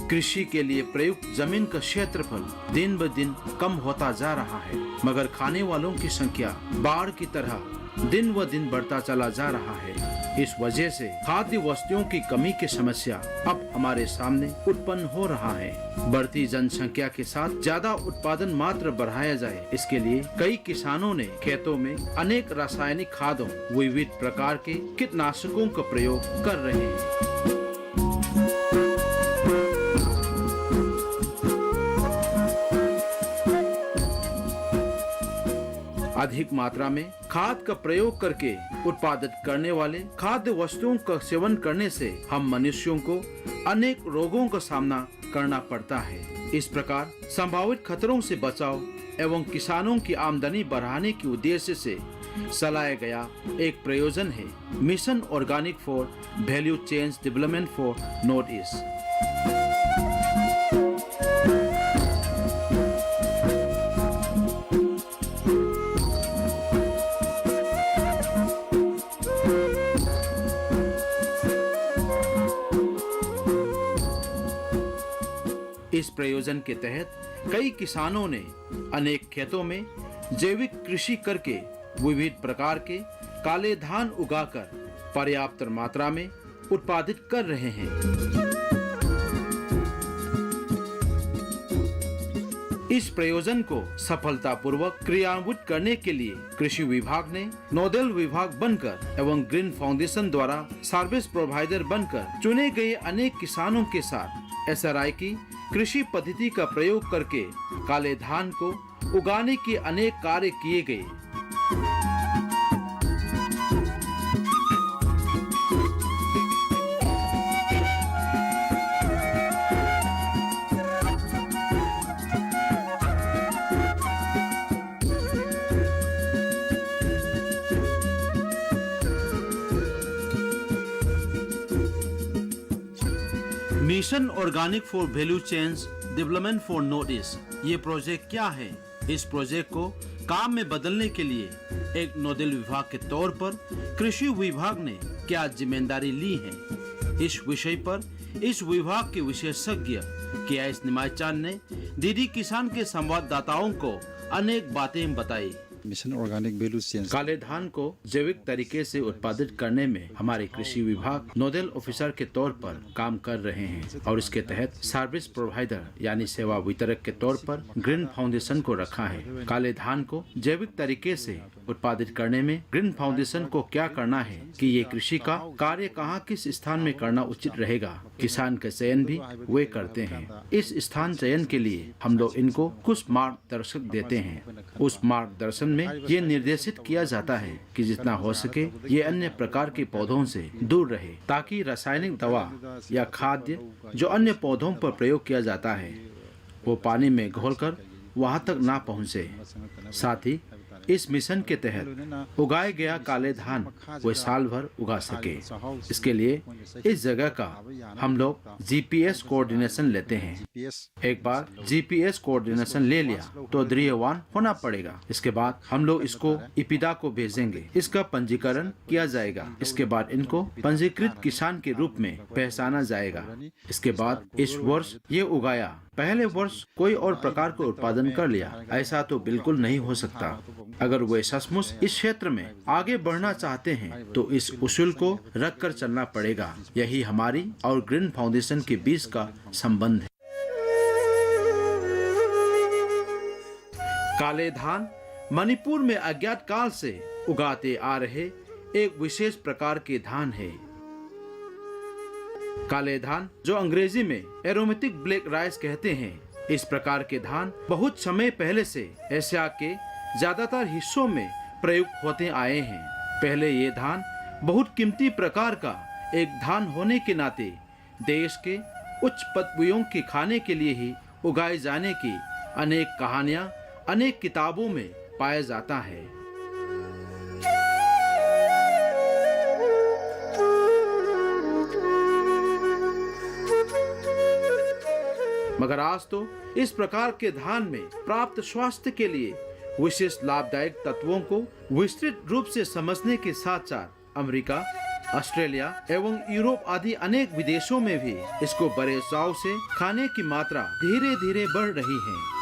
कृषि के लिए प्रयुक्त जमीन का क्षेत्रफल दिन ब दिन कम होता जा रहा है, मगर खाने वालों की संख्या बाढ़ की तरह दिन व दिन बढ़ता चला जा रहा है। इस वजह से खाद्य वस्तुओं की कमी की समस्या अब हमारे सामने उत्पन्न हो रहा है। बढ़ती जनसंख्या के साथ ज्यादा उत्पादन मात्रा बढ़ाया जाए, इसके लिए कई किसानों ने खेतों में अनेक रासायनिक खादों, विविध प्रकार के कीटनाशकों का प्रयोग कर रहे हैं। अधिक मात्रा में खाद का प्रयोग करके उत्पादित करने वाले खाद्य वस्तुओं का सेवन करने से हम मनुष्यों को अनेक रोगों का सामना करना पड़ता है। इस प्रकार संभावित खतरों से बचाव एवं किसानों की आमदनी बढ़ाने के उद्देश्य से चलाया गया एक प्रयोजन है mission organic for value chains development for north east. इस प्रयोजन के तहत कई किसानों ने अनेक खेतों में जैविक कृषि करके विविध प्रकार के काले धान उगाकर पर्याप्त मात्रा में उत्पादित कर रहे हैं। इस प्रयोजन को सफलतापूर्वक क्रियान्वित करने के लिए कृषि विभाग ने नोडल विभाग बनकर एवं ग्रीन फाउंडेशन द्वारा सर्विस प्रोवाइडर बनकर चुने गए अनेक किसानों के साथ SRI की कृषि पद्धति का प्रयोग करके काले धान को उगाने के अनेक कार्य किए गए। Mission organic for value chains development for north east ये प्रोजेक्ट क्या है? इस प्रोजेक्ट को काम में बदलने के लिए एक नोडल विभाग के तौर पर कृषि विभाग ने क्या जिम्मेदारी ली है? इस विषय पर इस विभाग के विशेषज्ञ KS निमाईचांद ने डीडी किसान के संवाददाताओं को अनेक बातें बताई। मिशन ऑर्गेनिक वैल्यू चेन्स काले धान को जैविक तरीके से उत्पादित करने में हमारे कृषि विभाग नोडल ऑफिसर के तौर पर काम कर रहे हैं और इसके तहत सर्विस प्रोवाइडर यानी सेवा वितरक के तौर पर ग्रीन फाउंडेशन को रखा है। काले धान को जैविक तरीके से उत्पादित करने में ग्रीन फाउंडेशन को क्या करना है कि ये कृषि का कार्य कहाँ किस स्थान में करना उचित रहेगा, किसान का चयन भी वे करते हैं। इस स्थान चयन के लिए हम लोग इनको कुछ मार्गदर्शक देते हैं। उस मार्गदर्शन में ये निर्देशित किया जाता है कि जितना हो सके ये अन्य प्रकार के पौधों से दूर रहे ताकि रासायनिक दवा या खाद्य जो अन्य पौधों पर प्रयोग किया जाता है वो पानी में घोलकर वहां तक ना पहुंचे। साथ ही इस मिशन के तहत उगाया गया काले धान वो साल भर उगा सके। इसके लिए इस जगह का हम लोग GPS कोऑर्डिनेशन लेते हैं। एक बार GPS कोऑर्डिनेशन ले लिया तो दृढ़वान होना पड़ेगा। इसके बाद हम लोग इसको इपिदा को भेजेंगे, इसका पंजीकरण किया जाएगा। इसके बाद इनको पंजीकृत किसान के रूप में पहचाना जाएगा। इसके बाद इस वर्ष ये उगाया, पहले वर्ष कोई और प्रकार का उत्पादन कर लिया, ऐसा तो बिल्कुल नहीं हो सकता। अगर वे सचमुच इस क्षेत्र में आगे बढ़ना चाहते हैं तो इस उसूल को रख कर चलना पड़ेगा। यही हमारी और ग्रीन फाउंडेशन के बीच का संबंध है। काले धान मणिपुर में अज्ञात काल से उगाते आ रहे एक विशेष प्रकार के धान है। काले धान जो अंग्रेजी में एरोमेटिक ब्लैक राइस कहते हैं, इस प्रकार के धान बहुत समय पहले से एशिया के ज्यादातर हिस्सों में प्रयुक्त होते आए हैं। पहले ये धान बहुत कीमती प्रकार का एक धान होने के नाते देश के उच्च पदवियों के खाने के लिए ही उगाए जाने की अनेक कहानियां अनेक किताबों में पाया जाता है। मगर आज तो इस प्रकार के धान में प्राप्त स्वास्थ्य के लिए विशेष लाभदायक तत्वों को विस्तृत रूप से समझने के साथ साथ अमेरिका, ऑस्ट्रेलिया एवं यूरोप आदि अनेक विदेशों में भी इसको बड़े चाव से खाने की मात्रा धीरे धीरे बढ़ रही है।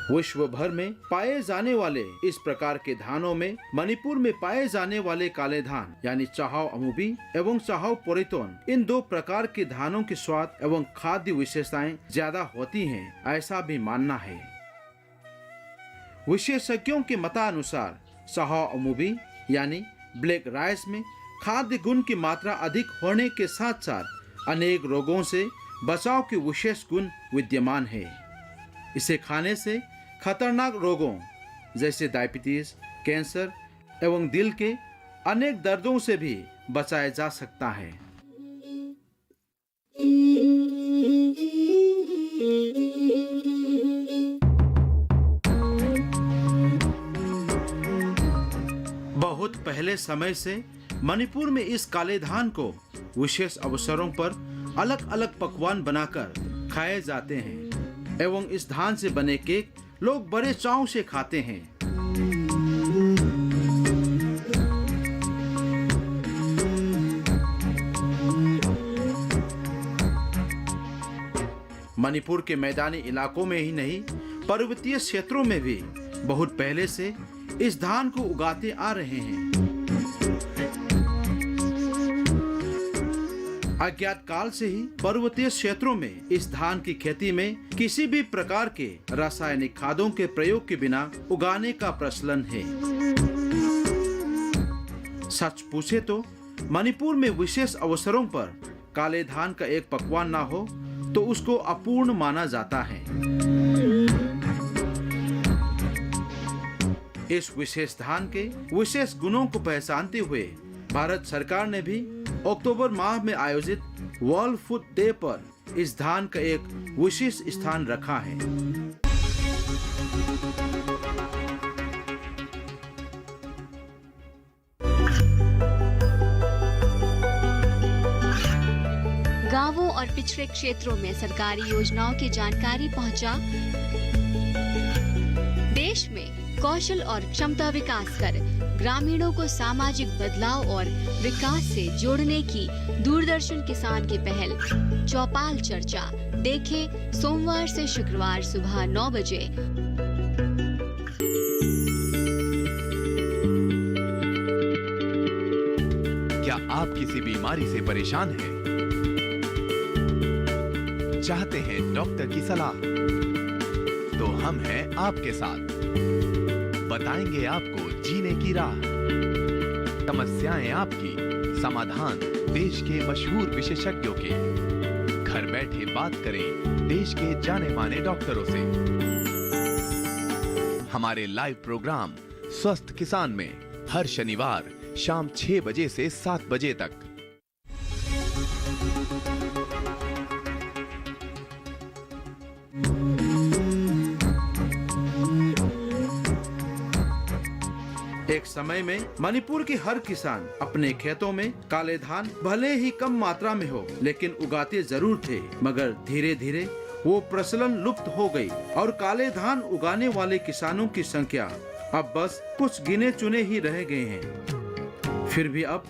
विश्व भर में पाए जाने वाले इस प्रकार के धानों में मणिपुर में पाए जाने वाले काले धान यानी चाहाओ अमुबी एवं चाहाओ पोरेतोन, इन दो प्रकार के धानों के स्वाद एवं खाद्य विशेषताएं ज्यादा होती हैं, ऐसा भी मानना है। विशेषज्ञों के मतानुसार चाहाओ अमुबी यानी ब्लैक राइस में खाद्य गुण की मात्रा अधिक होने के साथ साथ अनेक रोगों से बचाव के विशेष गुण विद्यमान है। इसे खाने से खतरनाक रोगों जैसे डायबिटीज, कैंसर एवं दिल के अनेक दर्दों से भी बचाया जा सकता है। बहुत पहले समय से मणिपुर में इस काले धान को विशेष अवसरों पर अलग अलग पकवान बनाकर खाए जाते हैं एवं इस धान से बने केक लोग बड़े चाव से खाते हैं। मणिपुर के मैदानी इलाकों में ही नहीं, पर्वतीय क्षेत्रों में भी बहुत पहले से इस धान को उगाते आ रहे हैं। अज्ञात काल से ही पर्वतीय क्षेत्रों में इस धान की खेती में किसी भी प्रकार के रासायनिक खादों के प्रयोग के बिना उगाने का प्रचलन है। सच पूछे तो मणिपुर में विशेष अवसरों पर काले धान का एक पकवान ना हो तो उसको अपूर्ण माना जाता है। इस विशेष धान के विशेष गुणों को पहचानते हुए भारत सरकार ने भी अक्टूबर माह में आयोजित वर्ल्ड फूड डे पर इस धान का एक विशेष स्थान रखा है। गांवों और पिछड़े क्षेत्रों में सरकारी योजनाओं की जानकारी पहुंचा। देश में कौशल और क्षमता विकास कर ग्रामीणों को सामाजिक बदलाव और विकास से जोड़ने की दूरदर्शन किसान की पहल चौपाल चर्चा देखें सोमवार से शुक्रवार सुबह 9 बजे। क्या आप किसी बीमारी से परेशान हैं? चाहते हैं डॉक्टर की सलाह? तो हम हैं आपके साथ, बताएंगे आपको जीने की राह। समस्याएं आपकी, समाधान देश के मशहूर विशेषज्ञों के। घर बैठे बात करें देश के जाने माने डॉक्टरों से। हमारे लाइव प्रोग्राम स्वस्थ किसान में हर शनिवार शाम 6 बजे से 7 बजे तक। एक समय में मणिपुर के हर किसान अपने खेतों में काले धान भले ही कम मात्रा में हो लेकिन उगाते जरूर थे, मगर धीरे धीरे वो प्रचलन लुप्त हो गई और काले धान उगाने वाले किसानों की संख्या अब बस कुछ गिने चुने ही रह गए हैं। फिर भी अब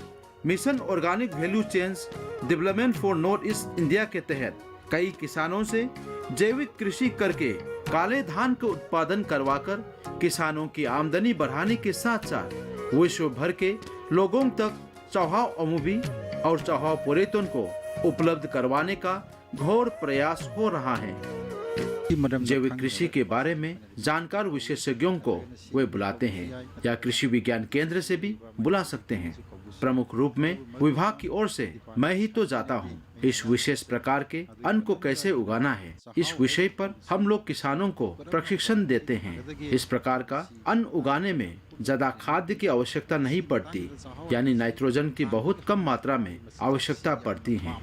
mission organic value chains development for north east India के तहत कई किसानों से जैविक कृषि करके काले धान का उत्पादन करवाकर किसानों की आमदनी बढ़ाने के साथ साथ विश्व भर के लोगों तक चाहाओ अमुबी और चाहाओ पोरेतोन को उपलब्ध करवाने का घोर प्रयास हो रहा है। जैविक कृषि के बारे में जानकार विशेषज्ञों को वे बुलाते हैं या कृषि विज्ञान केंद्र से भी बुला सकते हैं। प्रमुख रूप में विभाग की ओर से मैं ही तो जाता हूँ। इस विशेष प्रकार के अन्न को कैसे उगाना है, इस विषय पर हम लोग किसानों को प्रशिक्षण देते हैं। इस प्रकार का अन्न उगाने में ज्यादा खाद्य की आवश्यकता नहीं पड़ती, यानी नाइट्रोजन की बहुत कम मात्रा में आवश्यकता पड़ती है।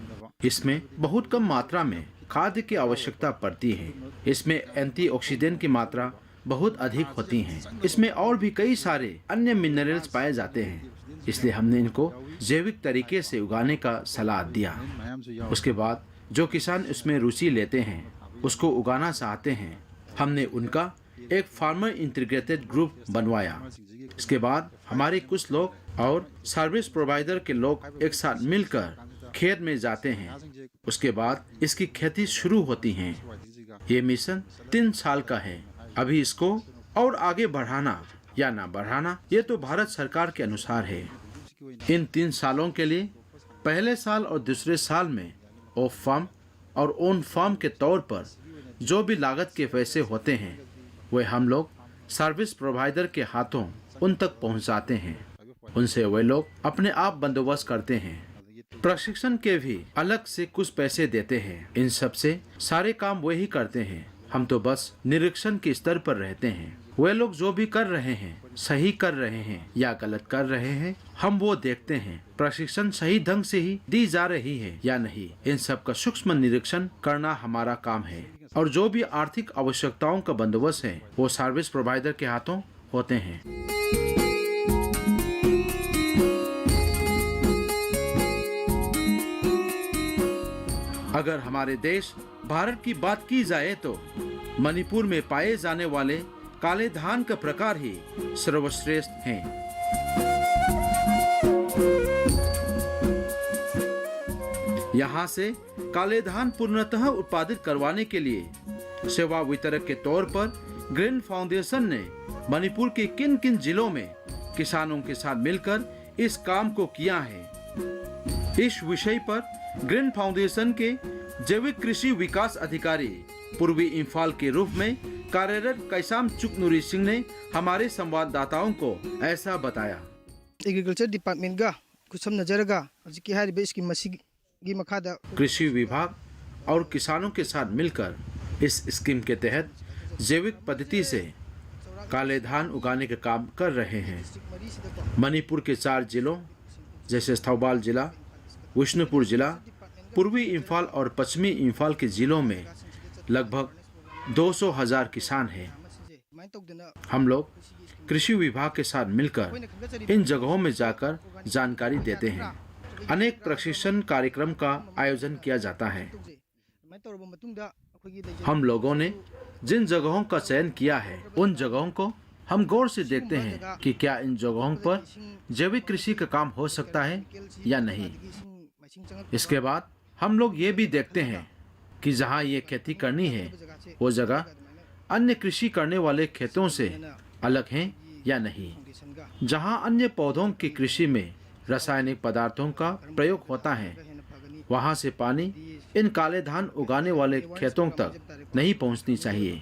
इसमें बहुत कम मात्रा में खाद्य की आवश्यकता पड़ती है। इसमें एंटीऑक्सीडेंट की मात्रा बहुत अधिक होती है। इसमें और भी कई सारे अन्य मिनरल्स पाए जाते हैं, इसलिए हमने इनको जैविक तरीके से उगाने का सलाह दिया। उसके बाद जो किसान इसमें रुचि लेते हैं उसको उगाना चाहते हैं। हमने उनका एक फार्मर इंटीग्रेटेड ग्रुप बनवाया। इसके बाद हमारे कुछ लोग और सर्विस प्रोवाइडर के लोग एक साथ मिलकर खेत में जाते हैं। उसके बाद इसकी खेती शुरू होती है। ये मिशन 3 साल का है। अभी इसको और आगे बढ़ाना या ना बढ़ाना ये तो भारत सरकार के अनुसार है। इन 3 सालों के लिए पहले साल और दूसरे साल में ऑफ फार्म और ऑन फार्म के तौर पर जो भी लागत के पैसे होते हैं वे हम लोग सर्विस प्रोवाइडर के हाथों उन तक पहुंचाते हैं। उनसे वे लोग अपने आप बंदोबस्त करते हैं। प्रशिक्षण के भी अलग से कुछ पैसे देते हैं। इन सब से सारे काम वे ही करते हैं। हम तो बस निरीक्षण के स्तर पर रहते हैं। वे लोग जो भी कर रहे हैं सही कर रहे हैं या गलत कर रहे हैं हम वो देखते हैं। प्रशिक्षण सही ढंग से ही दी जा रही है या नहीं, इन सब का सूक्ष्म निरीक्षण करना हमारा काम है। और जो भी आर्थिक आवश्यकताओं का बंदोबस्त है वो सर्विस प्रोवाइडर के हाथों होते हैं। अगर हमारे देश भारत की बात की जाए तो मणिपुर में पाए जाने वाले काले धान का प्रकार ही सर्वश्रेष्ठ हैं। यहाँ से काले धान पूर्णतः उत्पादित करवाने के लिए सेवा वितरक के तौर पर ग्रीन फाउंडेशन ने मणिपुर के किन किन जिलों में किसानों के साथ मिलकर इस काम को किया है। इस विषय पर ग्रीन फाउंडेशन के जैविक कृषि विकास अधिकारी पूर्वी इंफाल के रूप में कार्यरत कैसाम चुकनुरी सिंह ने हमारे संवाददाताओं को ऐसा बताया। एग्रीकल्चर डिपार्टमेंट का कुछ नजरगा इसकी मसीगी मखादा कृषि विभाग और किसानों के साथ मिलकर इस स्कीम के तहत जैविक पद्धति से काले धान उगाने का काम कर रहे हैं। मणिपुर के 4 जिलों जैसे थौबाल जिला, विष्णुपुर जिला, पूर्वी इंफाल और पश्चिमी इंफाल के जिलों में लगभग 200,000 किसान हैं। हम लोग कृषि विभाग के साथ मिलकर इन जगहों में जाकर जानकारी देते हैं। अनेक प्रशिक्षण कार्यक्रम का आयोजन किया जाता है। हम लोगों ने जिन जगहों का चयन किया है उन जगहों को हम गौर से देखते हैं कि क्या इन जगहों पर जैविक कृषि का काम हो सकता है या नहीं। इसके बाद हम लोग ये भी देखते हैं कि जहाँ ये खेती करनी है वो जगह अन्य कृषि करने वाले खेतों से अलग हैं या नहीं। जहाँ अन्य पौधों की कृषि में रासायनिक पदार्थों का प्रयोग होता है वहाँ से पानी इन काले धान उगाने वाले खेतों तक नहीं पहुँचनी चाहिए।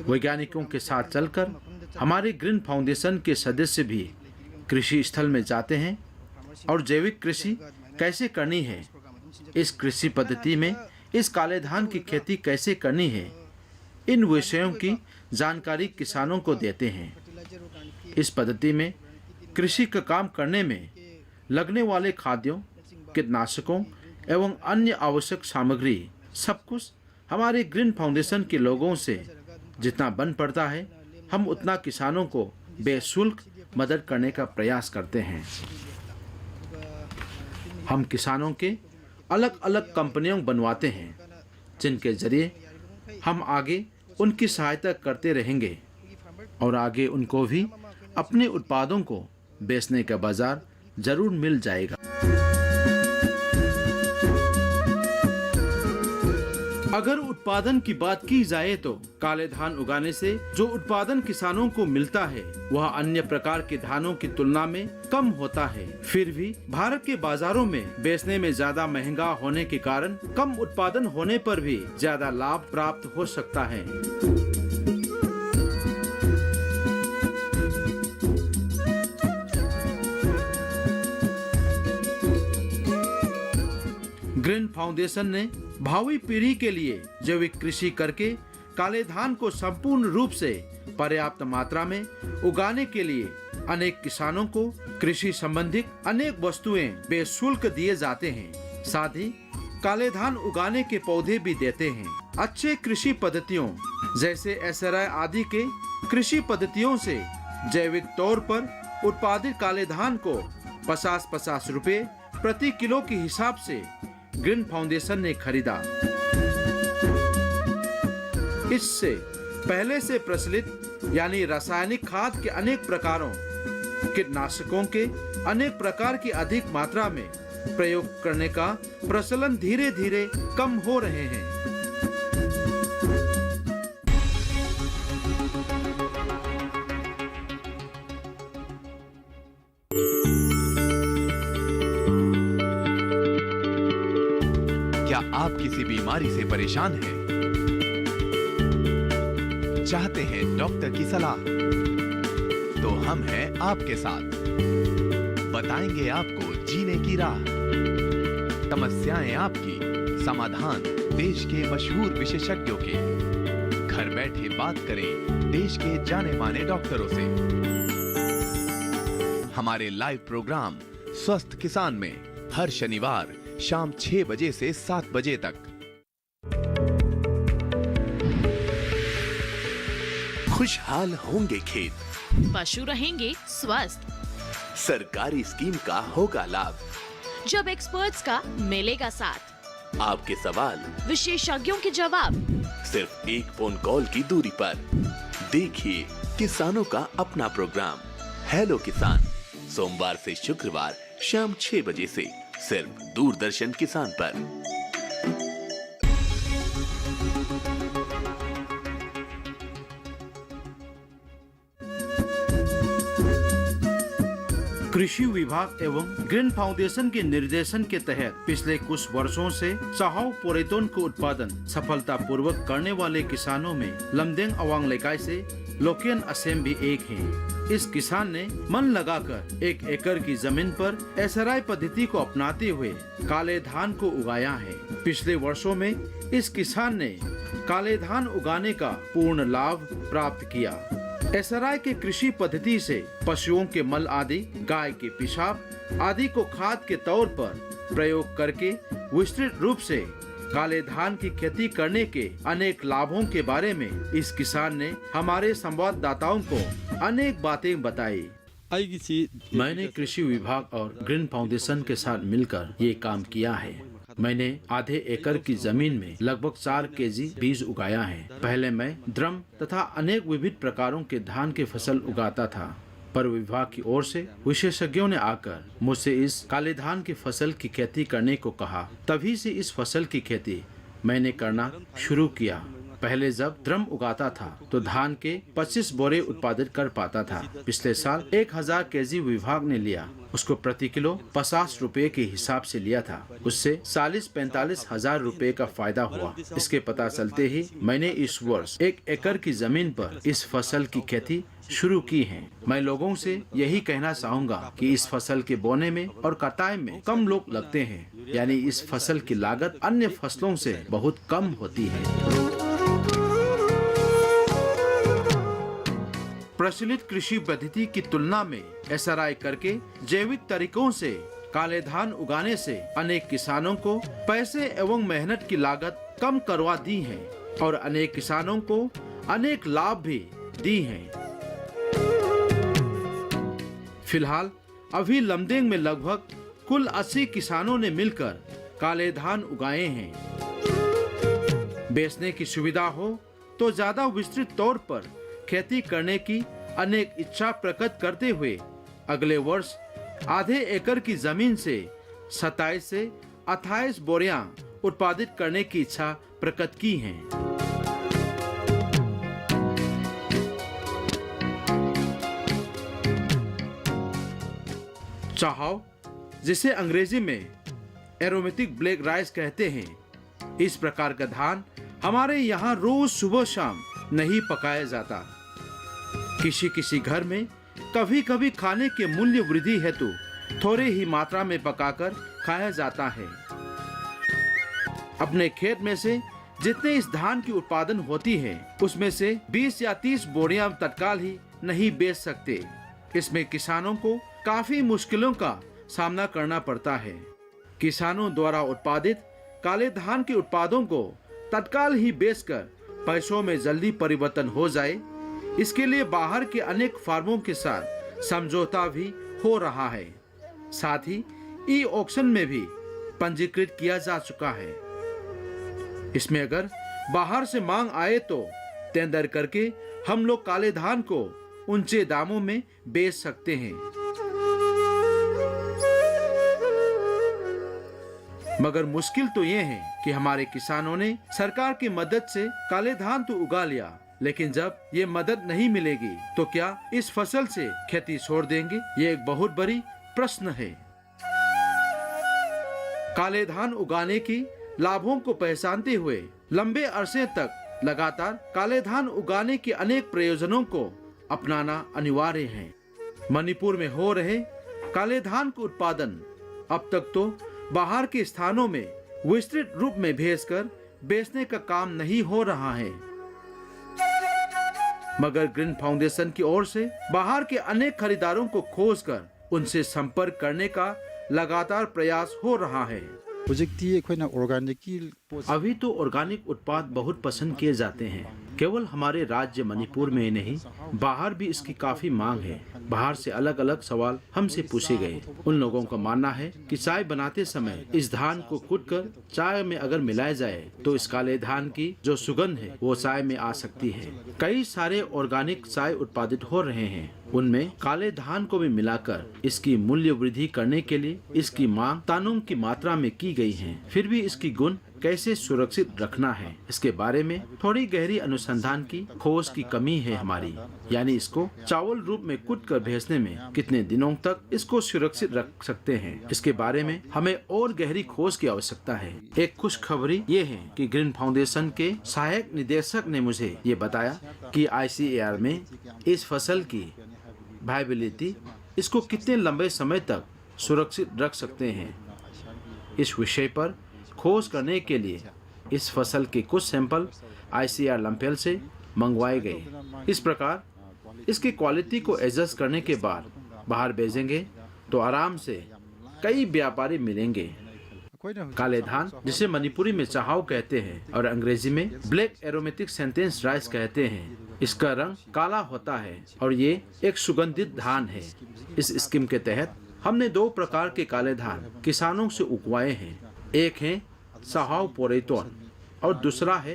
वैज्ञानिकों के साथ चलकर हमारे ग्रीन फाउंडेशन के सदस्य भी कृषि स्थल में जाते हैं और जैविक कृषि कैसे करनी है, इस कृषि पद्धति में इस काले धान की खेती कैसे करनी है, इन विषयों की जानकारी किसानों को देते हैं। इस पद्धति में कृषि का काम करने में लगने वाले खाद्यों, कीटनाशकों एवं अन्य आवश्यक सामग्री सब कुछ हमारे ग्रीन फाउंडेशन के लोगों से जितना बन पड़ता है हम उतना किसानों को बेशुल्क मदद करने का प्रयास करते हैं। हम किसानों के अलग अलग कंपनियों बनवाते हैं जिनके जरिए हम आगे उनकी सहायता करते रहेंगे और आगे उनको भी अपने उत्पादों को बेचने का बाजार जरूर मिल जाएगा। अगर उत्पादन की बात की जाए तो काले धान उगाने से जो उत्पादन किसानों को मिलता है वह अन्य प्रकार के धानों की तुलना में कम होता है। फिर भी भारत के बाजारों में बेचने में ज्यादा महंगा होने के कारण कम उत्पादन होने पर भी ज्यादा लाभ प्राप्त हो सकता है। ग्रीन फाउंडेशन ने भावी पीढ़ी के लिए जैविक कृषि करके काले धान को संपूर्ण रूप से पर्याप्त मात्रा में उगाने के लिए अनेक किसानों को कृषि संबंधित अनेक वस्तुएं बेशुल्क दिए जाते हैं। साथ ही काले धान उगाने के पौधे भी देते हैं। अच्छे कृषि पद्धतियों जैसे एसआरआई आदि के कृषि पद्धतियों से जैविक तौर पर उत्पादित काले धान को 50-50 रुपए प्रति किलो के हिसाब से ग्रीन फाउंडेशन ने खरीदा। इससे पहले से प्रचलित यानी रासायनिक खाद के अनेक प्रकारों, कीटनाशकों के अनेक प्रकार की अधिक मात्रा में प्रयोग करने का प्रचलन धीरे धीरे कम हो रहे हैं। क्या आप किसी बीमारी से परेशान हैं? चाहते हैं डॉक्टर की सलाह? तो हम हैं आपके साथ, बताएंगे आपको जीने की राह। समस्याएं आपकी, समाधान देश के मशहूर विशेषज्ञों के। घर बैठे बात करें देश के जाने माने डॉक्टरों से। हमारे लाइव प्रोग्राम स्वस्थ किसान में हर शनिवार शाम 6 बजे से 7 बजे तक। खुशहाल होंगे खेत, पशु रहेंगे स्वस्थ, सरकारी स्कीम का होगा लाभ, जब एक्सपर्ट्स का मिलेगा साथ, आपके सवाल विशेषज्ञों के जवाब, सिर्फ एक फोन कॉल की दूरी पर। देखिए किसानों का अपना प्रोग्राम हेलो किसान, सोमवार से शुक्रवार शाम 6 बजे से सिर्फ दूरदर्शन किसान पर। कृषि विभाग एवं ग्रीन फाउंडेशन के निर्देशन के तहत पिछले कुछ वर्षों से चाहाओ पोरेटोन को उत्पादन सफलतापूर्वक करने वाले किसानों में लमदेंग अवांग लेकाई से लोकेन असेम भी एक है। इस किसान ने मन लगाकर 1 एकड़ की जमीन पर एसआरआई पद्धति को अपनाते हुए काले धान को उगाया है। पिछले वर्षों में इस किसान ने काले धान उगाने का पूर्ण लाभ प्राप्त किया। एसआरआई के कृषि पद्धति से पशुओं के मल आदि, गाय के पेशाब आदि को खाद के तौर पर प्रयोग करके विस्तृत रूप से काले धान की खेती करने के अनेक लाभों के बारे में इस किसान ने हमारे संवाददाताओं को अनेक बातें बताई। मैंने कृषि विभाग और ग्रीन फाउंडेशन के साथ मिलकर ये काम किया है। मैंने आधे एकड़ की जमीन में लगभग 4 केजी बीज उगाया है। पहले मैं ड्रम तथा अनेक विविध प्रकारों के धान के फसल उगाता था, पर विभाग की ओर से विशेषज्ञों ने आकर मुझसे इस काले धान की फसल की खेती करने को कहा। तभी से इस फसल की खेती मैंने करना शुरू किया। पहले जब ड्रम उगाता था तो धान के 25 बोरे उत्पादित कर पाता था। पिछले साल 1000 केजी विभाग ने लिया, उसको प्रति किलो 50 रुपए के हिसाब से लिया था। उससे 40-45 हजार रुपए का फायदा हुआ। इसके पता चलते ही मैंने इस वर्ष 1 एकड़ की जमीन पर इस फसल की खेती शुरू की है। मैं लोगों से यही कहना चाहूँगा कि इस फसल के बोने में और कटाई में कम लोग लगते हैं, यानी इस फसल की लागत अन्य फसलों से बहुत कम होती है। प्रचलित कृषि पद्धति की तुलना में एसआरआई करके जैविक तरीकों से काले धान उगाने से अनेक किसानों को पैसे एवं मेहनत की लागत कम करवा दी है और अनेक किसानों को अनेक लाभ भी दी हैं। फिलहाल अभी लमदेंग में लगभग कुल 80 किसानों ने मिलकर काले धान उगाए हैं। बेचने की सुविधा हो तो ज्यादा विस्तृत तौर पर खेती करने की अनेक इच्छा प्रकट करते हुए अगले वर्ष आधे एकड़ की जमीन से 27 से 28 बोरियां उत्पादित करने की इच्छा प्रकट की हैं। चाहाओ, जिसे अंग्रेजी में एरोमेटिक ब्लैक राइस कहते हैं, इस प्रकार का धान हमारे यहाँ रोज सुबह शाम नहीं पकाया जाता। किसी किसी घर में कभी कभी खाने के मूल्य वृद्धि हेतु थोड़े ही मात्रा में पकाकर खाया जाता है। अपने खेत में से जितने इस धान की उत्पादन होती है उसमें से 20 या 30 बोरियां तत्काल ही नहीं बेच सकते। इसमें किसानों को काफी मुश्किलों का सामना करना पड़ता है। किसानों द्वारा उत्पादित काले धान के उत्पादों को तत्काल ही बेचकर पैसों में जल्दी परिवर्तन हो जाए, इसके लिए बाहर के अनेक फार्मों के साथ समझौता भी हो रहा है। साथ ही ई ऑक्शन में भी पंजीकृत किया जा चुका है। इसमें अगर बाहर से मांग आए तो टेंडर करके हम लोग काले धान को ऊंचे दामों में बेच सकते हैं। मगर मुश्किल तो ये है कि हमारे किसानों ने सरकार की मदद से काले धान तो उगा लिया, लेकिन जब ये मदद नहीं मिलेगी तो क्या इस फसल से खेती छोड़ देंगे? ये एक बहुत बड़ी प्रश्न है। काले धान उगाने की लाभों को पहचानते हुए लंबे अरसे तक लगातार काले धान उगाने के अनेक प्रयोजनों को अपनाना अनिवार्य है। मणिपुर में हो रहे काले धान का उत्पादन अब तक तो बाहर के स्थानों में विस्तृत रूप में भेजकर बेचने का काम नहीं हो रहा है, मगर ग्रीन फाउंडेशन की ओर से बाहर के अनेक खरीदारों को खोजकर उनसे संपर्क करने का लगातार प्रयास हो रहा है। अभी तो ऑर्गेनिक उत्पाद बहुत पसंद किए जाते हैं। केवल हमारे राज्य मणिपुर में ही नहीं, बाहर भी इसकी काफी मांग है। बाहर से अलग अलग सवाल हमसे पूछे गए। उन लोगों का मानना है कि चाय बनाते समय इस धान को कूटकर चाय में अगर मिलाया जाए तो इस काले धान की जो सुगंध है वो चाय में आ सकती है। कई सारे ऑर्गेनिक चाय उत्पादित हो रहे हैं, उनमें काले धान को भी मिलाकर इसकी मूल्य वृद्धि करने के लिए इसकी मांग तानुंग की मात्रा में की गई है। फिर भी इसकी गुण कैसे सुरक्षित रखना है, इसके बारे में थोड़ी गहरी अनुसंधान की खोज की कमी है हमारी। यानी इसको चावल रूप में कूट कर भेजने में कितने दिनों तक इसको सुरक्षित रख सकते हैं, इसके बारे में हमें और गहरी खोज की आवश्यकता है। एक खुशखबरी ये है कि ग्रीन फाउंडेशन के सहायक निदेशक ने मुझे ये बताया कि ICAR में इस फसल की वायबिलिटी, इसको कितने लंबे समय तक सुरक्षित रख सकते हैं, इस विषय पर खोज करने के लिए इस फसल के कुछ सैंपल ICAR लंपेल से मंगवाए गए। इस प्रकार इसकी क्वालिटी को एडजस्ट करने के बाद बाहर भेजेंगे तो आराम से कई व्यापारी मिलेंगे। काले धान, जिसे मणिपुरी में चाहाव कहते हैं और अंग्रेजी में ब्लैक एरोमेटिक सेंटेंस राइस कहते हैं, इसका रंग काला होता है और ये एक सुगंधित धान है। इस स्कीम के तहत हमने 2 प्रकार के काले धान किसानों से उगवाए हैं। एक है चाहाव पोरेतोन और दूसरा है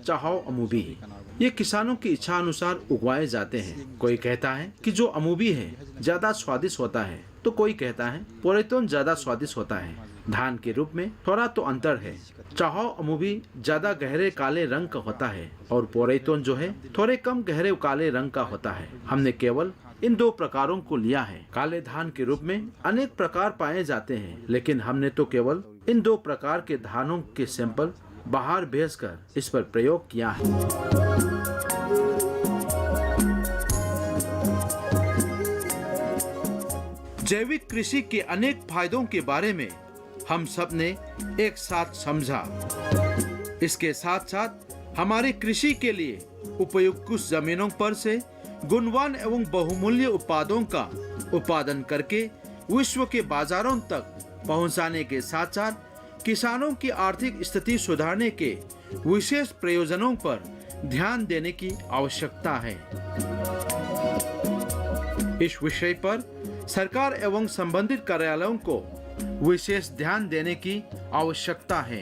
चाहाव अमूबी। ये किसानों की इच्छा अनुसार उगवाए जाते हैं। कोई कहता है कि जो अमूबी है ज्यादा स्वादिष्ट होता है, तो कोई कहता है पोरेतोन ज्यादा स्वादिष्ट होता है। धान के रूप में थोड़ा तो अंतर है। चाहाव अमूबी ज्यादा गहरे काले रंग का होता है और पोरेतोन जो है थोड़े कम गहरे काले रंग का होता है। हमने केवल इन 2 प्रकारों को लिया है। काले धान के रूप में अनेक प्रकार पाए जाते हैं, लेकिन हमने तो केवल इन 2 प्रकार के धानों के सैंपल बाहर भेजकर इस पर प्रयोग किया है। जैविक कृषि के अनेक फायदों के बारे में हम सब ने एक साथ समझा। इसके साथ साथ हमारे कृषि के लिए उपयुक्त कुछ जमीनों पर से गुणवान एवं बहुमूल्य उत्पादों का उत्पादन करके विश्व के बाजारों तक पहुंचाने के साथ साथ किसानों की आर्थिक स्थिति सुधारने के विशेष प्रयोजनों पर ध्यान देने की आवश्यकता है। इस विषय पर सरकार एवं संबंधित कार्यालयों को विशेष ध्यान देने की आवश्यकता है।